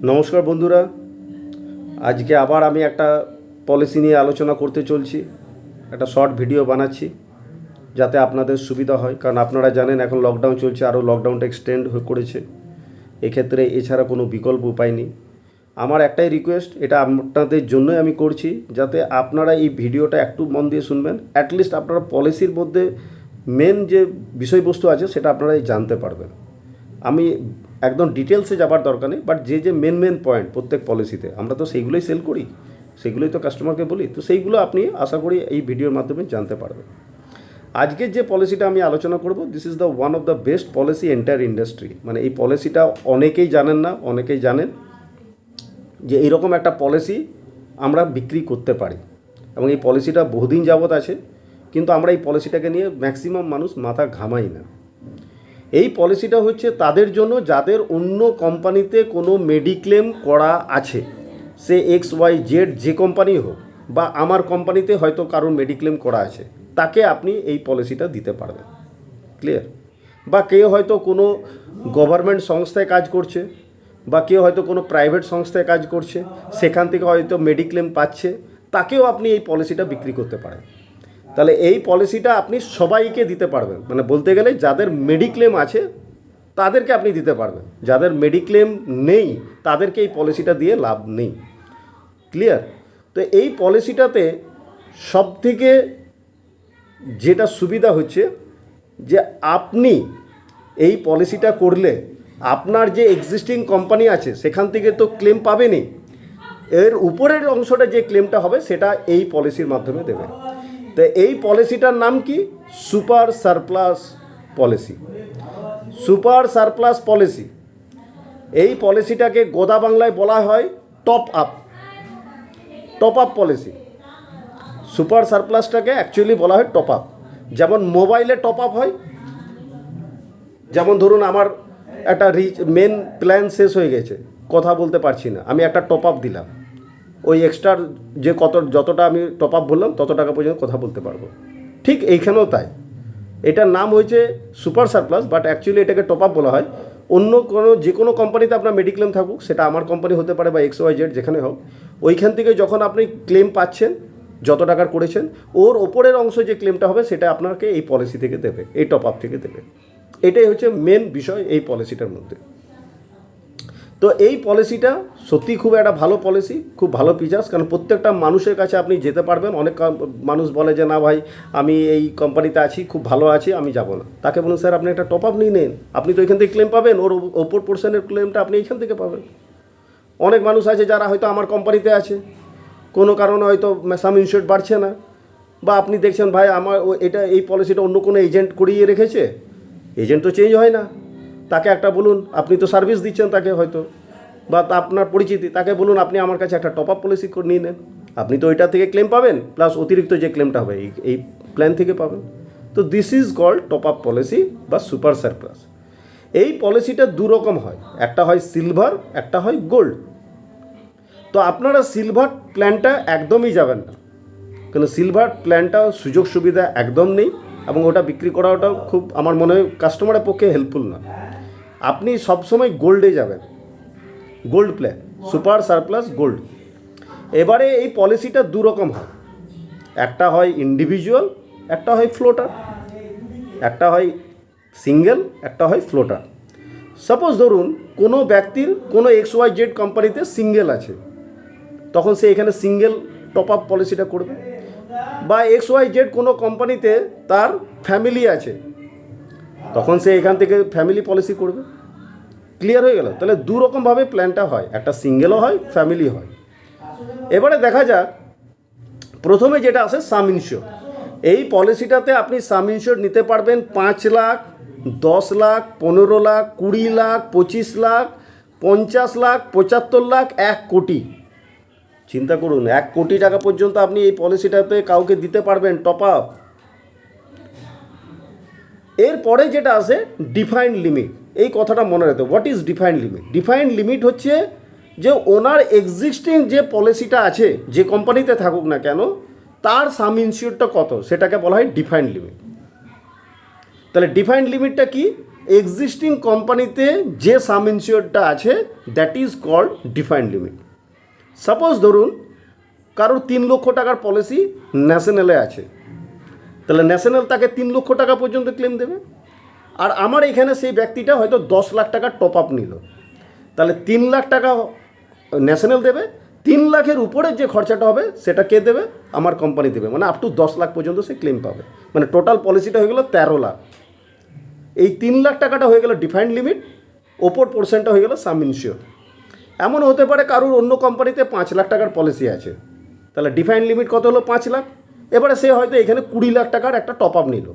নমস্কার বন্ধুরা, আজকে আবার আমি একটা পলিসি নিয়ে আলোচনা করতে চলছি। একটা শর্ট ভিডিও বানাচ্ছি যাতে আপনাদের সুবিধা হয়, কারণ আপনারা জানেন এখন লকডাউন চলছে, আরও লকডাউনটা এক্সটেন্ড করেছে। এক্ষেত্রে এছাড়া কোনো বিকল্প উপায় নেই। আমার একটাই রিকোয়েস্ট, এটা আপনাদের জন্যই আমি করছি, যাতে আপনারা এই ভিডিওটা একটু মন দিয়ে শুনবেন। অ্যাটলিস্ট আপনারা পলিসির মধ্যে মেন যে বিষয়বস্তু আছে সেটা আপনারা জানতে পারবেন। আমি একদম ডিটেলসে যাবার দরকার নেই, বাট যে মেন পয়েন্ট প্রত্যেক পলিসিতে আমরা তো সেইগুলোই সেল করি, সেগুলোই তো কাস্টমারকে বলি, তো সেইগুলো আপনি আশা করি এই ভিডিওর মাধ্যমে জানতে পারবেন। আজকের যে পলিসিটা আমি আলোচনা করব, this is the one of the best policy entire industry. মানে এই পলিসিটা অনেকেই জানেন না, অনেকেই জানেন যে এইরকম একটা পলিসি আমরা বিক্রি করতে পারি, এবং এই পলিসিটা বহুদিন যাবৎ আছে, কিন্তু আমরা এই পলিসিটাকে নিয়ে ম্যাক্সিমাম মানুষ মাথা ঘামাই না। এই পলিসিটা হচ্ছে তাদের জন্য যাদের অন্য কোম্পানিতে কোনো মেডিক্লেম করা আছে, সে XYZ যে কোম্পানি হোক, বা আমার কোম্পানিতে হয়তো কারোর মেডিক্লেম করা আছে, তাকে আপনি এই পলিসিটা দিতে পারবেন। ক্লিয়ার? বা কেউ হয়তো কোনো গভর্নমেন্ট সংস্থায় কাজ করছে, বা কেউ হয়তো কোনো প্রাইভেট সংস্থায় কাজ করছে, সেখান থেকে হয়তো মেডিক্লেম পাচ্ছে, তাকেও আপনি এই পলিসিটা বিক্রি করতে পারেন। তাহলে এই পলিসিটা আপনি সবাইকে দিতে পারবেন, মানে বলতে গেলে যাদের মেডিক্লেম আছে তাদেরকে আপনি দিতে পারবেন, যাদের মেডিক্লেম নেই তাদেরকে এই পলিসিটা দিয়ে লাভ নেই। ক্লিয়ার? তো এই পলিসিটাতে সবথেকে যেটা সুবিধা হচ্ছে যে আপনি এই পলিসিটা করলে আপনার যে এক্সিস্টিং কোম্পানি আছে সেখান থেকে তো ক্লেম পাবেনই, এর উপরের অংশটা যে ক্লেমটা হবে সেটা এই পলিসির মাধ্যমে দেবে। তো এই পলিসিটার নাম কি? Super surplus policy. Super surplus policy, এই পলিসিটাকে গোদা বাংলায় বলা হয় টপ আপ পলিসি। সুপার সারপ্লাসটাকে অ্যাকচুয়ালি বলা হয় টপ আপ। যেমন মোবাইলে টপ আপ হয়, যেমন ধরুন আমার একটা মেন প্ল্যান শেষ হয়ে গেছে, কথা বলতে পারছি না, আমি একটা টপ আপ দিলাম, ওই এক্সট্রার যে যতটা আমি টপ আপ বললাম তত টাকা পর্যন্ত কথা বলতে পারবো। ঠিক এইখানেও তাই, এটার নাম হয়েছে সুপার সারপ্লাস, বাট অ্যাকচুয়ালি এটাকে টপ আপ বলা হয়। অন্য যে কোনো কোম্পানিতে আপনার মেডিক্লেম থাকুক, সেটা আমার কোম্পানি হতে পারে বা XYZ যেখানে হোক, ওইখান থেকে যখন আপনি ক্লেম পাচ্ছেন যত টাকার করেছেন, ওর ওপরের অংশ যে ক্লেমটা হবে সেটা আপনাকে এই পলিসি থেকে দেবে, এই টপ আপ থেকে দেবে। এটাই হচ্ছে মেন বিষয় এই পলিসিটার মধ্যে। তো এই পলিসিটা সত্যি খুব একটা ভালো পলিসি, খুব ভালো ফিচার্স, কারণ প্রত্যেকটা মানুষের কাছে আপনি যেতে পারবেন। অনেক মানুষ বলে যে না ভাই আমি এই কোম্পানিতে আছি, খুব ভালো আছি, আমি যাব না। তাকে বলুন স্যার আপনি একটা টপ আপ নিয়ে নেন, আপনি তো এখান থেকে ক্লেম পাবেন, ওর ওপর পোর্শনের ক্লেমটা আপনি এইখান থেকে পাবেন। অনেক মানুষ আছে যারা হয়তো আমার কোম্পানিতে আছে, কোনো কারণে হয়তো সাম ইনস্যুরেন্স বাড়ছে না, বা আপনি দেখছেন ভাই আমার এই পলিসিটা অন্য কোনো এজেন্ট করিয়ে রেখেছে, এজেন্ট তো চেঞ্জ হয় না, তাকে একটা বলুন, আপনি তো সার্ভিস দিচ্ছেন তাকে হয়তো, বা আপনার পরিচিতি, তাকে বলুন আপনি আমার কাছে একটা টপ আপ পলিসি করে নিয়ে নেন, আপনি তো ওইটা থেকে ক্লেম পাবেন, প্লাস অতিরিক্ত যে ক্লেমটা হবে এই প্ল্যান থেকে পাবেন। তো this is called top up policy বা সুপার সারপ্লাস। এই পলিসিটা দু রকম হয়, একটা হয় সিলভার, একটা হয় গোল্ড। তো আপনারা সিলভার প্ল্যানটা একদমই যাবেন না, কারণ সিলভার প্ল্যানটা সুযোগ সুবিধা একদম নেই, এবং ওটা বিক্রি করাটাও খুব আমার মনে হয় কাস্টমারের পক্ষে হেল্পফুল না। আপনি সবসময় গোল্ডে যাবেন, gold plan, super surplus gold. এবারে এই পলিসিটা দু রকম হয়, একটা হয় ইন্ডিভিজুয়াল, একটা হয় ফ্লোটার। একটা হয় সিঙ্গেল, একটা হয় ফ্লোটার। সাপোজ ধরুন কোনো ব্যক্তির কোনো XYZ কোম্পানিতে সিঙ্গেল আছে, তখন সে এখানে সিঙ্গেল টপ আপ পলিসিটা করবে। বা XYZ কোনো কোম্পানিতে তার ফ্যামিলি আছে, তখন সে এখান থেকে ফ্যামিলি পলিসি করবে। ক্লিয়ার হয়ে গেল? তাহলে দু রকমভাবে প্ল্যানটা হয়, একটা সিঙ্গেলও হয়, ফ্যামিলি হয়। এবারে দেখা যাক প্রথমে যেটা আসে সাম ইনশিওর। এই পলিসিটাতে আপনি সাম ইনশিওর নিতে পারবেন 5 লাখ, 10 লাখ, 15 লাখ, 20 লাখ, 25 লাখ, 50 লাখ, 75 লাখ, 1 কোটি। চিন্তা করুন, 1 কোটি টাকা পর্যন্ত আপনি এই পলিসিটাতে কাউকে দিতে পারবেন টপ আপ। এরপরে যেটা আসে ডিফাইন্ড লিমিট, এই কথাটা মনে রাখতে। What is defined limit? Defined limit হচ্ছে যে ওনার এক্সিস্টিং যে পলিসিটা আছে, যে কোম্পানিতে থাকুক না কেন, তার সাম ইনশিওরটা কত, সেটাকে বলা হয় ডিফাইন্ড লিমিট। তাহলে ডিফাইন্ড লিমিটটা কি? এক্সিস্টিং কোম্পানিতে যে সাম ইনসিওরটা আছে that is called defined limit. Suppose ধরুন কারোর 3 লক্ষ টাকার পলিসি ন্যাশনালে আছে, তাহলে ন্যাশনাল তাকে 3 লক্ষ টাকা পর্যন্ত ক্লেম দেবে। আর আমার এখানে সেই ব্যক্তিটা হয়তো 10 লাখ টাকার টপ আপ নিল, তাহলে 3 লাখ টাকা ন্যাশনাল দেবে, 3 লাখের উপরে যে খরচাটা হবে সেটা কে দেবে? আমার কোম্পানি দেবে। মানে আপ টু 10 লাখ পর্যন্ত সে ক্লেম পাবে। মানে টোটাল পলিসিটা হয়ে গেল 13 লাখ। এই 3 লাখ টাকাটা হয়ে গেল ডিফাইন্ড লিমিট, ওপর পোর্শনটা হয়ে গেল সাম ইনসিওর। এমন হতে পারে কারোর অন্য কোম্পানিতে 5 লাখ টাকার পলিসি আছে, তাহলে ডিফাইন্ড লিমিট কত হলো? 5 লাখ। এবারে সে হয়তো এখানে 20 লাখ টাকার একটা টপ আপ নিল,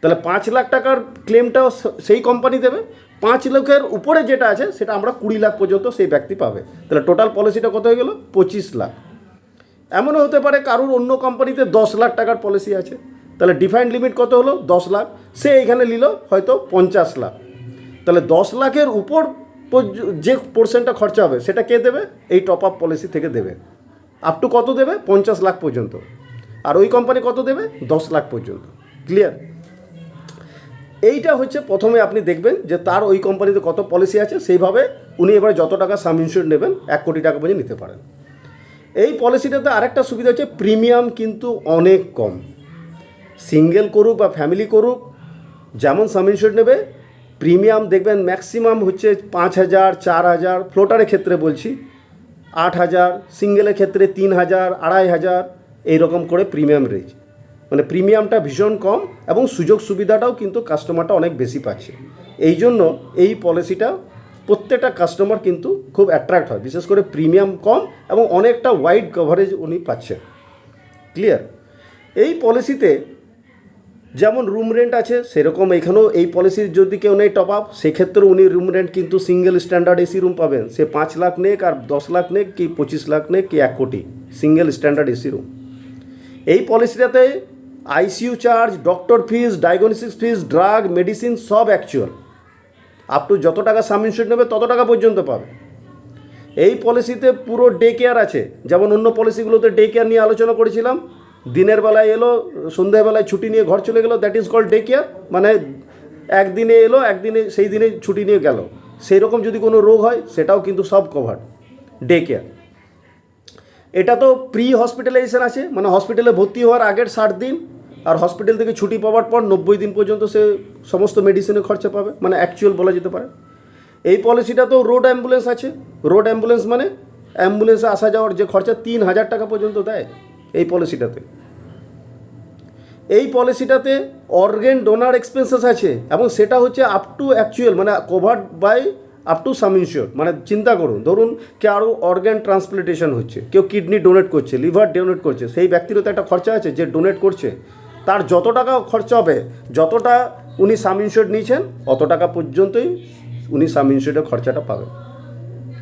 তাহলে 5 লাখ টাকার ক্লেমটাও সেই কোম্পানি দেবে। 5 লাখের উপরে যেটা আছে সেটা আমরা 20 লাখ পর্যন্ত সেই ব্যক্তি পাবে। তাহলে টোটাল পলিসিটা কত হয়ে গেল? 25 লাখ। এমনও হতে পারে কারোর অন্য কোম্পানিতে 10 লাখ টাকার পলিসি আছে, তাহলে ডিফাইন্ড লিমিট কত হলো? 10 লাখ। সে এখানে নিল হয়তো 50 লাখ, তাহলে 10 লাখের উপর যে পোর্শনটা খরচা হবে সেটা কে দেবে? এই টপ আপ পলিসি থেকে দেবে। আপ টু কত দেবে? 50 লাখ পর্যন্ত। আর ওই কোম্পানি কত দেবে? 10 লাখ পর্যন্ত। ক্লিয়ার? এইটা হচ্ছে প্রথমে আপনি দেখবেন যে তার ওই কোম্পানিতে কত পলিসি আছে, সেইভাবে উনি এবার যত টাকা সাম ইনসিওর নেবেন 1 কোটি টাকা পর্যন্ত নিতে পারেন। এই পলিসিটাতে আরেকটা সুবিধা হচ্ছে প্রিমিয়াম কিন্তু অনেক কম। সিঙ্গেল করুক বা ফ্যামিলি করুক, যেমন সাম ইনসিওর নেবে প্রিমিয়াম দেখবেন ম্যাক্সিমাম হচ্ছে 5,000, 4,000, ফ্লোটারের ক্ষেত্রে বলছি 8,000, সিঙ্গেলের ক্ষেত্রে 3,000, 2,500, এইরকম করে প্রিমিয়াম রেঞ্জ। মানে প্রিমিয়ামটা ভীষণ কম এবং সুযোগ সুবিধাটাও কিন্তু কাস্টমারটা অনেক বেশি পাচ্ছে। এই জন্য এই পলিসিটা প্রত্যেকটা কাস্টমার কিন্তু খুব অ্যাট্রাক্ট হয়, বিশেষ করে প্রিমিয়াম কম এবং অনেকটা ওয়াইড কভারেজ উনি পাচ্ছেন। ক্লিয়ার? এই পলিসিতে যেমন রুম রেন্ট আছে সেরকম এখানেও এই পলিসির যদি কেউ নেই টপ আপ, সেক্ষেত্রে উনি রুম রেন্ট কিন্তু সিঙ্গেল স্ট্যান্ডার্ড এসি রুম পাবেন। সে 5 লাখ নেক আর 10 লাখ নেক কি 25 লাখ নেক কি 1 কোটি, সিঙ্গেল স্ট্যান্ডার্ড এসি রুম। এই পলিসিটাতে আইসিইউ চার্জ, ডক্টর ফিজ, ডায়াগনোসিস ফিজ, ড্রাগ, মেডিসিন সব অ্যাকচুয়াল আপ টু যত টাকা সাম ইনসিওর নেবে তত টাকা পর্যন্ত পাবে। এই পলিসিতে পুরো ডে কেয়ার আছে, যেমন অন্য পলিসিগুলোতে ডে কেয়ার নিয়ে আলোচনা করেছিলাম। দিনের বেলায় এলো, সন্ধ্যাবেলায় ছুটি নিয়ে ঘর চলে গেলো, that is called day care. মানে একদিনে এলো, একদিনে সেই দিনে ছুটি নিয়ে গেল। সেই রকম যদি কোনো রোগ হয় সেটাও কিন্তু সব কভার্ড ডে কেয়ার। এটা তো প্রি হসপিটালাইজেশন আছে, মানে হসপিটালে ভর্তি হওয়ার আগের 60 দিন আর হসপিটাল থেকে ছুটি পাওয়ার পর 90 দিন পর্যন্ত সে সমস্ত মেডিসিনের খরচা পাবে, মানে অ্যাকচুয়াল বলা যেতে পারে। এই পলিসিটা তো রোড অ্যাম্বুলেন্স আছে। রোড অ্যাম্বুলেন্স মানে অ্যাম্বুলেন্সে আসা যাওয়ার যে খরচা 3,000 টাকা পর্যন্ত দেয় এই পলিসিটাতে। এই পলিসিটাতে অর্গান ডোনার এক্সপেন্সেস আছে এবং সেটা হচ্ছে আপ টু অ্যাকচুয়াল, মানে covered by up to sum insured. মানে চিন্তা করুন, ধরুন কারো অর্গান ট্রান্সপ্লান্টেশন হচ্ছে, কেউ কিডনি ডোনেট করছে, লিভার ডোনেট করছে, সেই ব্যক্তিরও তো একটা খরচা আছে যে ডোনেট করছে। তার যত টাকা খরচা হবে, যতটা উনি সাম ইনসিওর নিয়েছেন অত টাকা পর্যন্তই উনি সাম ইনসিওরের খরচাটা পাবেন।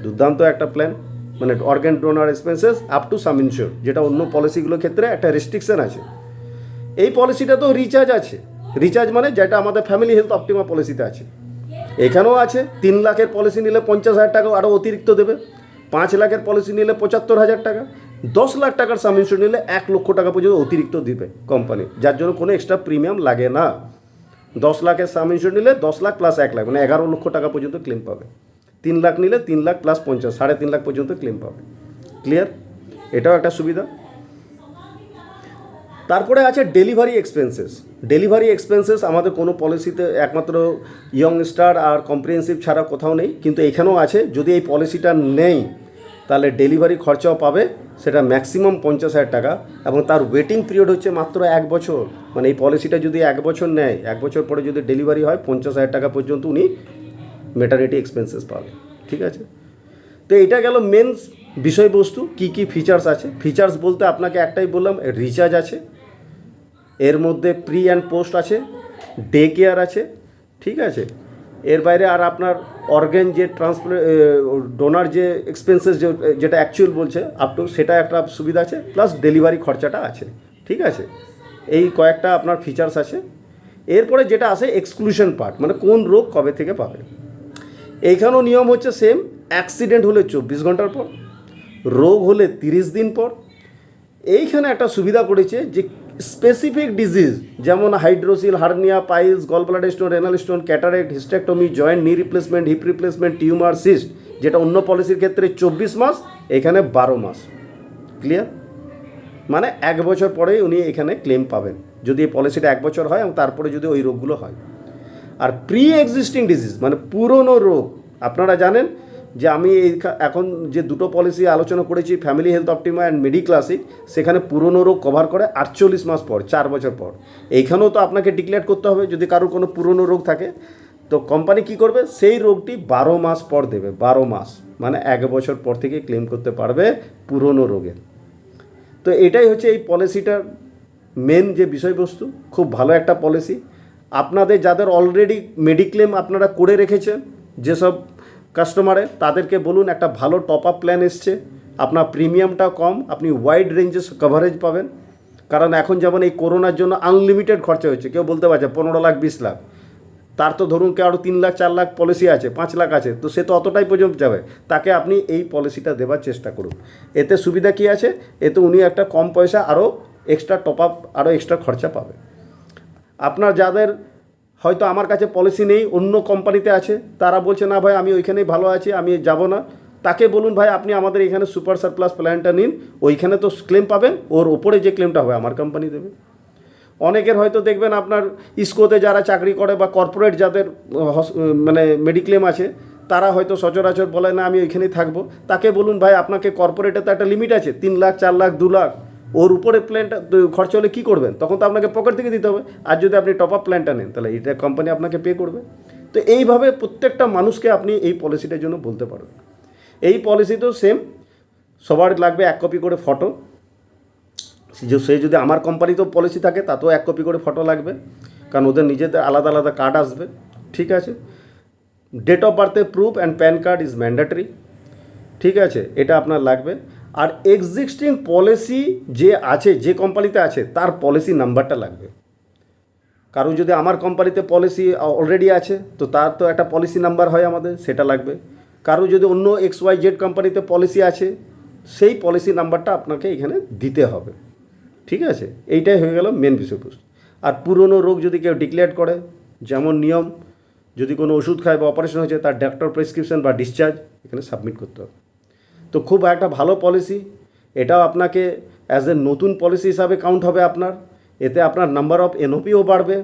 দুর্দান্ত একটা প্ল্যান, মানে organ donor expenses up to sum insured, যেটা অন্য পলিসিগুলোর ক্ষেত্রে একটা রেস্ট্রিকশন আছে। এই পলিসিটা তো রিচার্জ আছে। রিচার্জ মানে যেটা আমাদের ফ্যামিলি হেলথ অপটিমা পলিসিতে আছে, এখানেও আছে। 3 লাখের পলিসি নিলে 50,000 টাকা আরও অতিরিক্ত দেবে। 5 লাখের পলিসি নিলে 75,000 টাকা। 10 লাখ টাকার সাম ইনসিওর নিলে 1 লক্ষ টাকা পর্যন্ত অতিরিক্ত দিবে কোম্পানি, যার জন্য কোনো এক্সট্রা প্রিমিয়াম লাগে না। 10 লাখের সাম ইনসিওর নিলে 10 লাখ প্লাস 1 লাখ, মানে 11 লক্ষ টাকা পর্যন্ত ক্লেম পাবে। 3 লাখ নিলে 3 লাখ প্লাস 50, 3.5 লাখ পর্যন্ত ক্লেম পাবে। ক্লিয়ার? এটাও একটা সুবিধা। তারপরে আছে ডেলিভারি এক্সপেন্সেস। ডেলিভারি এক্সপেন্সেস আমাদের কোনো পলিসিতে একমাত্র ইয়ং স্টার আর কম্প্রিহেন্সিভ ছাড়া কোথাও নেই, কিন্তু এখানেও আছে। যদি এই পলিসিটা নেই তাহলে ডেলিভারি খরচাও পাবে, সেটা ম্যাক্সিমাম 50,000 টাকা এবং তার ওয়েটিং পিরিয়ড হচ্ছে মাত্র 1 বছর। মানে এই পলিসিটা যদি 1 বছর নেয়, 1 বছর পরে যদি ডেলিভারি হয় 50,000 টাকা পর্যন্ত উনি ম্যাটারনিটি এক্সপেন্সেস পাবে। ঠিক আছে? তো এটা গেল মেন বিষয়বস্তু, কি কি ফিচার্স আছে। ফিচার্স বলতে আপনাকে একটাই বললাম, রিচার্জ আছে, এর মধ্যে প্রি অ্যান্ড পোস্ট আছে, ডে কেয়ার আছে। ঠিক আছে? এর বাইরে আর আপনার অর্গান যে ডোনার যে এক্সপেন্সেস যেটা অ্যাকচুয়াল বলছে আপ টু, সেটা একটা সুবিধা আছে, প্লাস ডেলিভারি খরচাটা আছে। ঠিক আছে? এই কয়েকটা আপনার ফিচার্স আছে। এরপরে যেটা আসে এক্সক্লুশন পার্ট, মানে কোন রোগ কবে থেকে পাবে। এইখানেও নিয়ম হচ্ছে সেম। অ্যাক্সিডেন্ট হলে 24 ঘন্টার পর, রোগ হলে 30 দিন পর। এইখানে একটা সুবিধা করেছে যে স্পেসিফিক ডিজিজ যেমন hydrocele, hernia, piles, gall bladder stone, renal stone, cataract, hysterectomy, joint knee replacement, hip replacement, tumour, cyst, যেটা অন্য পলিসির ক্ষেত্রে 24 মাস, এখানে 12 মাস। ক্লিয়ার? মানে 1 বছর পরেই উনি এখানে ক্লেম পাবেন যদি এই পলিসিটা 1 বছর হয় এবং তারপরে যদি ওই রোগগুলো হয়। আর প্রি এক্সিস্টিং ডিজিজ মানে পুরনো রোগ, আপনারা জানেন যে আমি এখন যে দুটো পলিসি আলোচনা করেছি, ফ্যামিলি হেলথ অপটিমা অ্যান্ড মেডিক্লাসিক, সেখানে পুরনো রোগ কভার করে 48 মাস পর, 4 বছর পর। এইখানেও তো আপনাকে ডিক্লেয়ার করতে হবে যদি কারোর কোনো পুরনো রোগ থাকে। তো কোম্পানি কী করবে, সেই রোগটি 12 মাস পর দেবে। 12 মাস মানে 1 বছর পর থেকে ক্লেম করতে পারবে পুরনো রোগের। তো এটাই হচ্ছে এই পলিসিটার মেন যে বিষয়বস্তু। খুব ভালো একটা পলিসি। আপনাদের যাদের অলরেডি মেডিক্লেম আপনারা করে রেখেছেন, যেসব কাস্টমারের, তাদেরকে বলুন একটা ভালো টপ আপ প্ল্যান এসছে, আপনার প্রিমিয়ামটা কম, আপনি ওয়াইড রেঞ্জেস কভারেজ পাবেন। কারণ এখন যেমন এই করোনার জন্য আনলিমিটেড খরচা হচ্ছে, কেউ বলতে পারছে 15 লাখ 20 লাখ, তার তো ধরুন কেউ আরও 3 লাখ 4 লাখ পলিসি আছে, 5 লাখ আছে, তো সে তো অতটাই পর্যন্ত যাবে। তাকে আপনি এই পলিসিটা দেওয়ার চেষ্টা করুন। এতে সুবিধা কী আছে, এতে উনি একটা কম পয়সা আরও এক্সট্রা টপ আপ, আরও এক্সট্রা খরচা পাবে। আপনার যাদের হয়তো আমার কাছে পলিসি নেই, অন্য কোম্পানিতে আছে, তারা বলছে না ভাই আমি ওইখানেই ভালো আছি, আমি যাব না, তাকে বলুন ভাই আপনি আমাদের এখানে সুপার সারপ্লাস প্ল্যানটা নিন, ওইখানে তো ক্লেম পাবেন, ওর ওপরে যে ক্লেমটা হবে আমার কোম্পানি দেবে। অনেকের হয়তো দেখবেন আপনার ইস্কোতে যারা চাকরি করে বা কর্পোরেট যাদের মানে মেডিক্লেম আছে, তারা হয়তো সচরাচর বলে না আমি ওইখানেই থাকবো। তাকে বলুন ভাই আপনাকে কর্পোরেটে তো একটা লিমিট আছে, 3 লাখ 4 লাখ 2 লাখ, ওর উপরে প্ল্যানটা খরচা হলে কী করবেন? তখন তো আপনাকে পকেট থেকে দিতে হবে। আর যদি আপনি টপ আপ প্ল্যানটা নেন তাহলে এটা কোম্পানি আপনাকে পে করবে। তো এইভাবে প্রত্যেকটা মানুষকে আপনি এই পলিসিটার জন্য বলতে পারবেন। এই পলিসিতেও সেম, সবার লাগবে 1 কপি করে ফটো। সে যদি আমার কোম্পানিতেও পলিসি থাকে তাতেও 1 কপি করে ফটো লাগবে, কারণ ওদের নিজেদের আলাদা আলাদা কার্ড আসবে। ঠিক আছে? ডেট অফ বার্থের proof and pan card is mandatory. ঠিক আছে, এটা আপনার লাগবে। আর এক্সিস্টিং পলিসি যে আছে, যে কোম্পানিতে আছে, তার পলিসি নাম্বারটা লাগবে। কারণ যদি আমার কোম্পানিতে পলিসি অলরেডি আছে তো তার তো একটা পলিসি নাম্বার হয় আমাদের, সেটা লাগবে। কারো যদি অন্য XYZ কোম্পানিতে পলিসি আছে, সেই পলিসি নাম্বারটা আপনাকে এখানে দিতে হবে। ঠিক আছে, এইটাই হয়ে গেল মেন বিষয়বস্তু। আর পুরনো রোগ যদি কেউ ডিক্লেয়ার করে, যেমন নিয়ম, যদি কোনো ওষুধ খায় বা অপারেশন হয়েছে, তার ডক্টর প্রেসক্রিপশন বা ডিসচার্জ এখানে সাবমিট করতে হবে। তো খুব একটা ভালো পলিসি। এটাও আপনাকে অ্যাজ এ নতুন পলিসি হিসাবে কাউন্ট হবে আপনার। এতে আপনার নাম্বার অফ NOPও বাড়বে,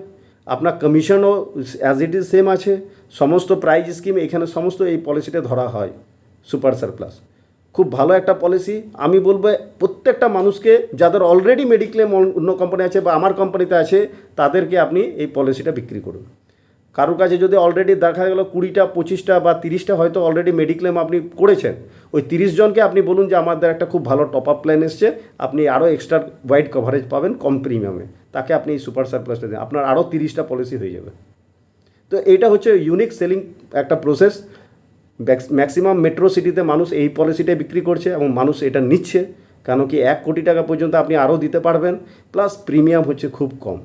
আপনার কমিশনও অ্যাজ ইট ইজ সেম আছে। সমস্ত প্রাইজ স্কিম এখানে সমস্ত এই পলিসিতে ধরা হয়। সুপার সারপ্লাস খুব ভালো একটা পলিসি। আমি বলবো প্রত্যেকটা মানুষকে যাদের অলরেডি মেডিক্লেম অন্য কোম্পানি আছে বা আমার কোম্পানিতে আছে, তাদেরকে আপনি এই পলিসিটা বিক্রি করুন। কারোর কাছে যদি অলরেডি দেখা গেলো 20টা 25টা বা 30টা হয়তো অলরেডি মেডিক্লেম আপনি করেছেন, ওই 30 জনকে আপনি বলুন যে আমাদের একটা খুব ভালো টপ আপ প্ল্যান এসছে, আপনি আরও এক্সট্রা ওয়াইড কভারেজ পাবেন কম প্রিমিয়ামে, তাকে আপনি এই সুপার সারপ্লাসটা দিন, আপনার আরও 30টা পলিসি হয়ে যাবে। তো এইটা হচ্ছে ইউনিক সেলিং একটা প্রসেস। ম্যাক্সিমাম মেট্রো সিটিতে মানুষ এই পলিসিটাই বিক্রি করছে এবং মানুষ এটা নিচ্ছে, কেন কি 1 কোটি টাকা পর্যন্ত আপনি আরও দিতে পারবেন, প্লাস প্রিমিয়াম হচ্ছে খুব কম।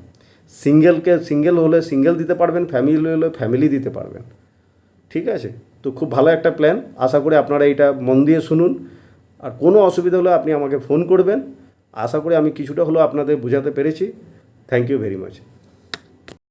সিঙ্গেল হলে সিঙ্গেল দিতে পারবেন, ফ্যামিলি হলে ফ্যামিলি দিতে পারবেন। ঠিক আছে, তো খুব ভালো একটা প্ল্যান। আশা করি আপনারা এটা মন দিয়ে শুনুন। আর কোনো অসুবিধা হলে আপনি আমাকে ফোন করবেন। আশা করি আমি কিছুটা হলেও আপনাদের বোঝাতে পেরেছি। Thank you very much.